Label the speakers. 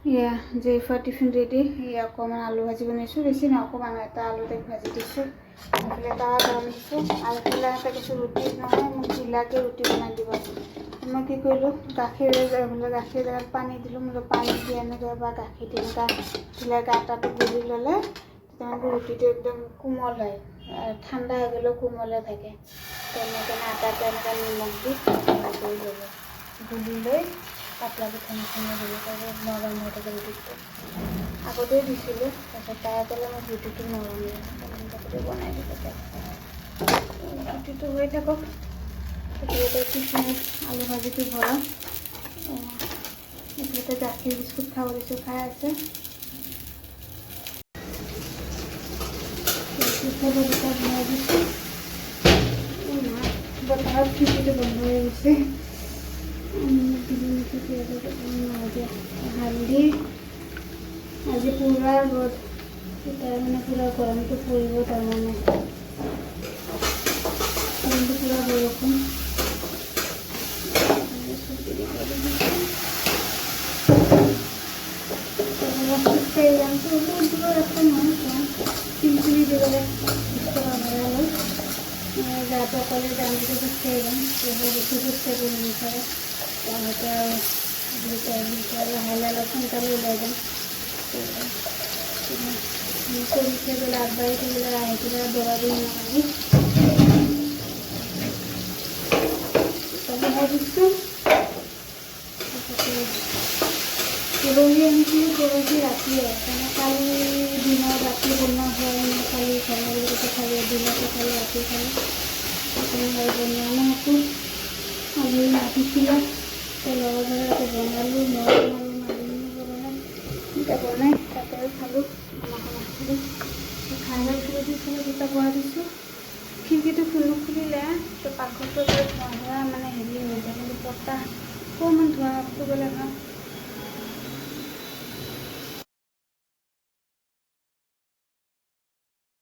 Speaker 1: ইয়া জেইফা tiffin ready. অকণমান আলু ভাজি বনাইছোঁ, বেছি নহয় অকণমান এটা আলু তাইক ভাজি দিছোঁ। এইফালে তাৱা গৰম দিছোঁ আৰু এইফালে এটা কৈছোঁ ৰুটি নহয় মোক ঢিলাকৈ ৰুটি বনাই দিব। মই কি কৰিলোঁ, গাখীৰ জেগাত পানী দিলোঁ। মই পানী দি এনেকৈ বা গাখীৰ তেনেকুৱা ঢিলাকৈ আটাটো গুলি ল'লে তেনেকৈ ৰুটিটো একদম কোমল হয়, ঠাণ্ডা হৈ গ'লেও কোমলে থাকে। তেনেকৈ আটাটো এনেকৈ নিমখ দি কৰি ল'লোঁ, গুলি লৈ পাতলা পিঠা নিচিনা বুলি তাৰপিছত নৰম হৈ থাকে ৰুটিটো। আগতেই দিছিলোঁ, তাৰপিছত তাই ক'লে মই ৰুটিটো নৰম তাৰপিছতে বনাই দিলোঁ তাই। ৰুটিটো হৈ থাকক, তাৰপিছতে টিফিনত আলু ভাজিটো ভৰাম। এইফালে গাখীৰ বিস্কুট খাব দিছোঁ, খাই আছে। বনাই দিছোঁ। বজাৰত খিচিটো বন্ধ হৈ গৈছে। হালধি আজি পুৰা ৰ'দ, তাৰ মানে পুৰা গৰমটো পৰিব, তাৰমানে পুৰা বৰষুণ। তিনখিনি দিবলৈ গাটো অকলে যাম যদি খোজকাঢ়ি যাম, বেছি খোজকাঢ়িব নিবিচাৰে। তেওঁলোকে আৰু লাহে অলপ সোনকালে ওলাই যাম। কৰি থাকিবলৈ আগবাঢ়ি থাকিবলৈ আহি পেলাই দৌৰা দিওঁ আমি বনাই দিছোঁ। পৰহি আনিছিলোঁ, পৰহি ৰাতিয়ে মানে কালি দিনৰ ৰাতি বনোৱা হয়। কালি ঘৰতে খালোঁ, দিনতে খালোঁ, ৰাতি খালোঁ। সেইকাৰণে বনোৱা নাই আকৌ। আলহী মাতিছিলে, লগৰ ঘৰতে বনালোঁ, মই বনালোঁ, মালিনীও বনালে। এতিয়া বনাই তাতে খালোঁ, খালোঁ। খাই লৈ খালোঁ দুটা বনাই দিছোঁ। খিৰিকীটো খুলিলে তো পাকঘৰটো ধোঁৱা মানে হেৰি হৈ যায়, কিন্তু বতাহ অকণমান ধোঁৱা গ'লে ভাল।